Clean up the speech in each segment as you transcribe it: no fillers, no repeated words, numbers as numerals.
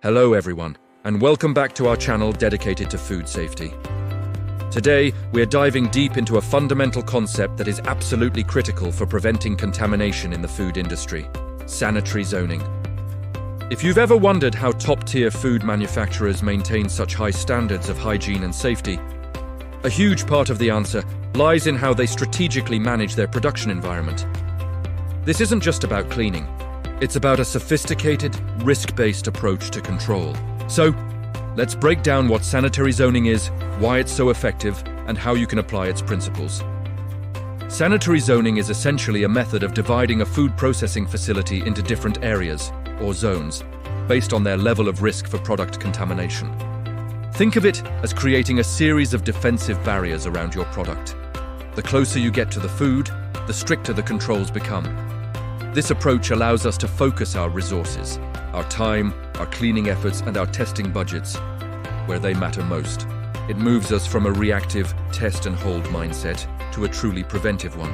Hello everyone, and welcome back to our channel dedicated to food safety. Today, we're diving deep into a fundamental concept that is absolutely critical for preventing contamination in the food industry: sanitary zoning. If you've ever wondered how top-tier food manufacturers maintain such high standards of hygiene and safety, a huge part of the answer lies in how they strategically manage their production environment. This isn't just about cleaning. It's about a sophisticated, risk-based approach to control. So, let's break down what sanitary zoning is, why it's so effective, and how you can apply its principles. Sanitary zoning is essentially a method of dividing a food processing facility into different areas, or zones, based on their level of risk for product contamination. Think of it as creating a series of defensive barriers around your product. The closer you get to the food, the stricter the controls become. This approach allows us to focus our resources, our time, our cleaning efforts, and our testing budgets where they matter most. It moves us from a reactive test and hold mindset to a truly preventive one.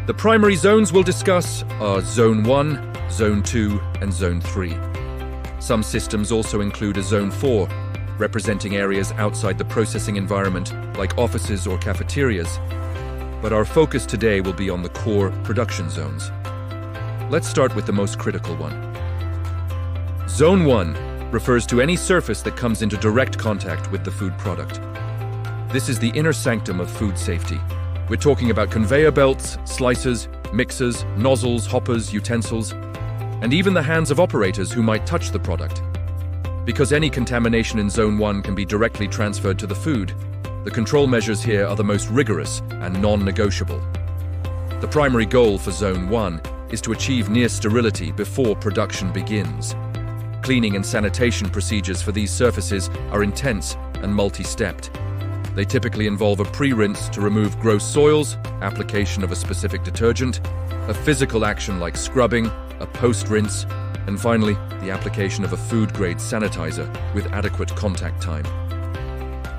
The primary zones we'll discuss are Zone 1, Zone 2, and Zone 3. Some systems also include a Zone 4, representing areas outside the processing environment, like offices or cafeterias. But our focus today will be on the core production zones. Let's start with the most critical one. Zone 1 refers to any surface that comes into direct contact with the food product. This is the inner sanctum of food safety. We're talking about conveyor belts, slicers, mixers, nozzles, hoppers, utensils, and even the hands of operators who might touch the product. Because any contamination in Zone 1 can be directly transferred to the food, the control measures here are the most rigorous and non-negotiable. The primary goal for Zone 1 is to achieve near sterility before production begins. Cleaning and sanitation procedures for these surfaces are intense and multi-stepped. They typically involve a pre-rinse to remove gross soils, application of a specific detergent, a physical action like scrubbing, a post-rinse, and finally, the application of a food-grade sanitizer with adequate contact time.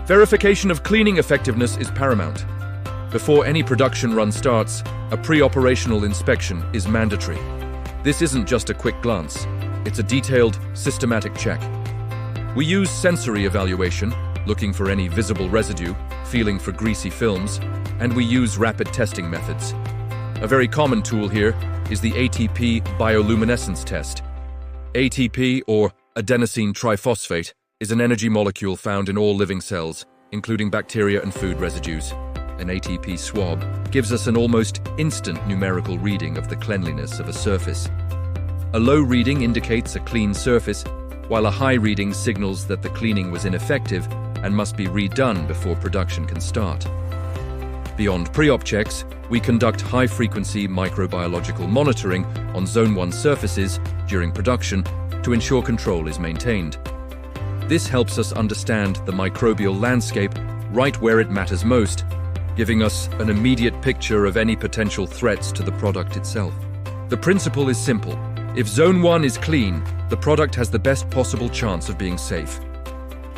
Verification of cleaning effectiveness is paramount. Before any production run starts, a pre-operational inspection is mandatory. This isn't just a quick glance. It's a detailed, systematic check. We use sensory evaluation, looking for any visible residue, feeling for greasy films, and we use rapid testing methods. A very common tool here is the ATP bioluminescence test. ATP, or adenosine triphosphate, is an energy molecule found in all living cells, including bacteria and food residues. An ATP swab gives us an almost instant numerical reading of the cleanliness of a surface. A low reading indicates a clean surface, while a high reading signals that the cleaning was ineffective and must be redone before production can start. Beyond pre-op checks, we conduct high-frequency microbiological monitoring on Zone 1 surfaces during production to ensure control is maintained. This helps us understand the microbial landscape right where it matters most, giving us an immediate picture of any potential threats to the product itself. The principle is simple. If Zone 1 is clean, the product has the best possible chance of being safe.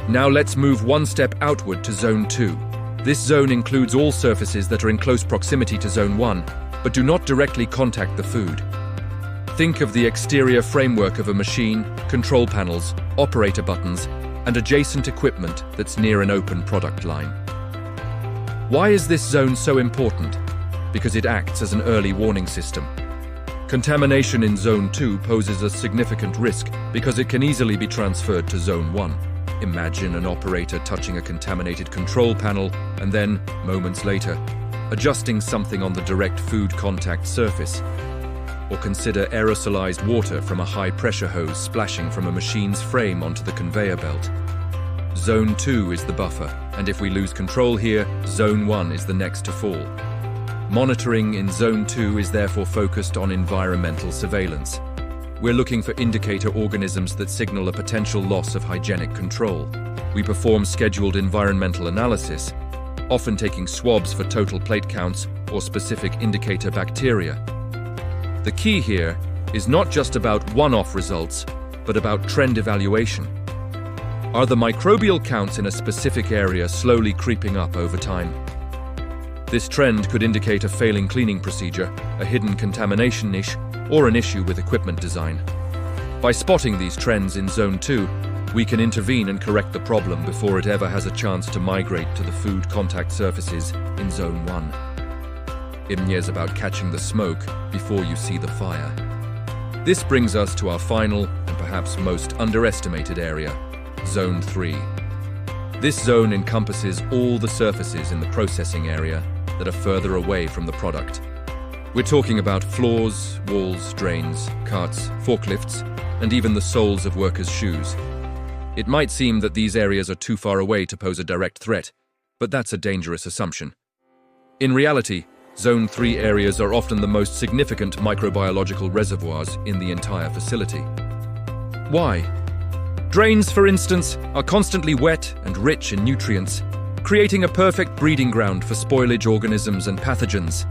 Now let's move one step outward to Zone 2. This zone includes all surfaces that are in close proximity to Zone 1, but do not directly contact the food. Think of the exterior framework of a machine, control panels, operator buttons, and adjacent equipment that's near an open product line. Why is this zone so important? Because it acts as an early warning system. Contamination in Zone 2 poses a significant risk because it can easily be transferred to Zone 1. Imagine an operator touching a contaminated control panel and then, moments later, adjusting something on the direct food contact surface. Or consider aerosolized water from a high-pressure hose splashing from a machine's frame onto the conveyor belt. Zone 2 is the buffer, and if we lose control here, Zone 1 is the next to fall. Monitoring in Zone 2 is therefore focused on environmental surveillance. We're looking for indicator organisms that signal a potential loss of hygienic control. We perform scheduled environmental analysis, often taking swabs for total plate counts or specific indicator bacteria. The key here is not just about one-off results, but about trend evaluation. Are the microbial counts in a specific area slowly creeping up over time? This trend could indicate a failing cleaning procedure, a hidden contamination niche, or an issue with equipment design. By spotting these trends in Zone 2, we can intervene and correct the problem before it ever has a chance to migrate to the food contact surfaces in Zone 1. IMNY is about catching the smoke before you see the fire. This brings us to our final and perhaps most underestimated area, Zone 3. This zone encompasses all the surfaces in the processing area that are further away from the product. We're talking about floors, walls, drains, carts, forklifts, and even the soles of workers' shoes. It might seem that these areas are too far away to pose a direct threat, but that's a dangerous assumption. In reality, Zone 3 areas are often the most significant microbiological reservoirs in the entire facility. Why? Drains, for instance, are constantly wet and rich in nutrients, creating a perfect breeding ground for spoilage organisms and pathogens.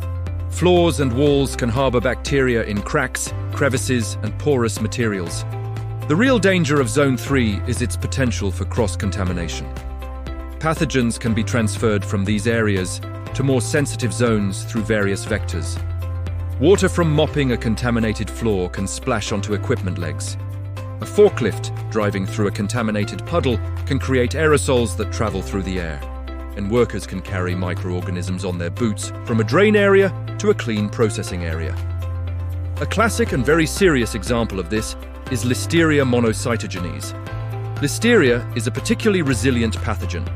Floors and walls can harbor bacteria in cracks, crevices, and porous materials. The real danger of Zone 3 is its potential for cross-contamination. Pathogens can be transferred from these areas to more sensitive zones through various vectors. Water from mopping a contaminated floor can splash onto equipment legs. A forklift driving through a contaminated puddle can create aerosols that travel through the air, and workers can carry microorganisms on their boots from a drain area to a clean processing area. A classic and very serious example of this is Listeria monocytogenes. Listeria is a particularly resilient pathogen.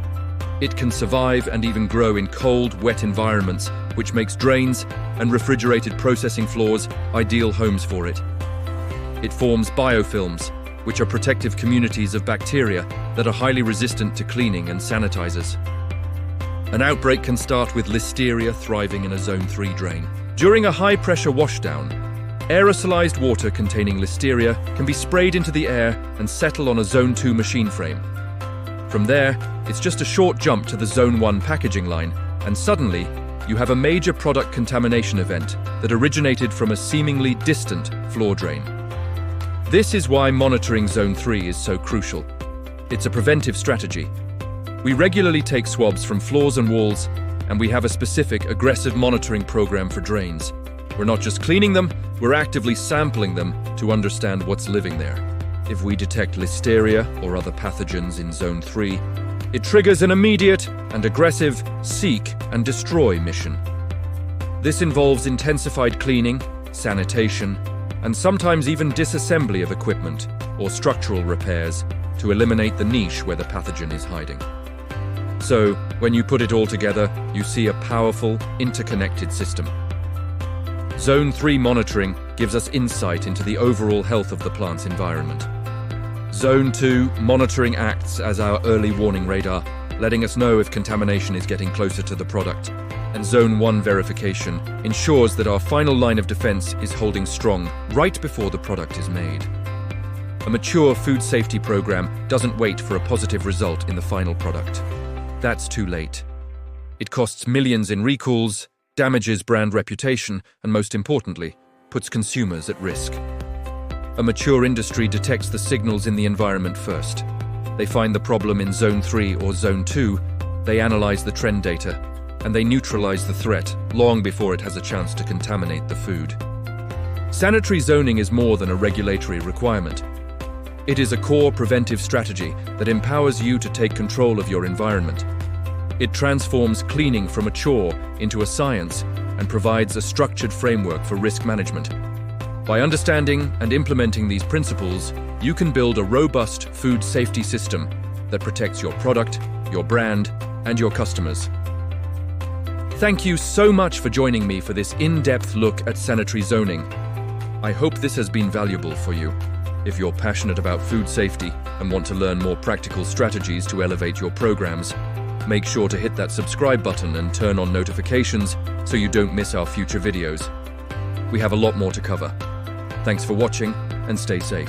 It can survive and even grow in cold, wet environments, which makes drains and refrigerated processing floors ideal homes for it. It forms biofilms, which are protective communities of bacteria that are highly resistant to cleaning and sanitizers. An outbreak can start with Listeria thriving in a Zone 3 drain. During a high-pressure washdown, aerosolized water containing Listeria can be sprayed into the air and settle on a Zone 2 machine frame. From there, it's just a short jump to the Zone 1 packaging line, and suddenly, you have a major product contamination event that originated from a seemingly distant floor drain. This is why monitoring Zone 3 is so crucial. It's a preventive strategy. We regularly take swabs from floors and walls, and we have a specific, aggressive monitoring program for drains. We're not just cleaning them, we're actively sampling them to understand what's living there. If we detect Listeria or other pathogens in Zone 3, it triggers an immediate and aggressive seek and destroy mission. This involves intensified cleaning, sanitation, and sometimes even disassembly of equipment or structural repairs to eliminate the niche where the pathogen is hiding. So, when you put it all together, you see a powerful, interconnected system. Zone 3 monitoring gives us insight into the overall health of the plant's environment. Zone 2 monitoring acts as our early warning radar, letting us know if contamination is getting closer to the product. And Zone 1 verification ensures that our final line of defense is holding strong right before the product is made. A mature food safety program doesn't wait for a positive result in the final product. That's too late. It costs millions in recalls, damages brand reputation, and most importantly, puts consumers at risk. A mature industry detects the signals in the environment first. They find the problem in Zone 3 or Zone 2, they analyze the trend data, and they neutralize the threat long before it has a chance to contaminate the food. Sanitary zoning is more than a regulatory requirement. It is a core preventive strategy that empowers you to take control of your environment. It transforms cleaning from a chore into a science and provides a structured framework for risk management. By understanding and implementing these principles, you can build a robust food safety system that protects your product, your brand, and your customers. Thank you so much for joining me for this in-depth look at sanitary zoning. I hope this has been valuable for you. If you're passionate about food safety and want to learn more practical strategies to elevate your programs, make sure to hit that subscribe button and turn on notifications so you don't miss our future videos. We have a lot more to cover. Thanks for watching and stay safe.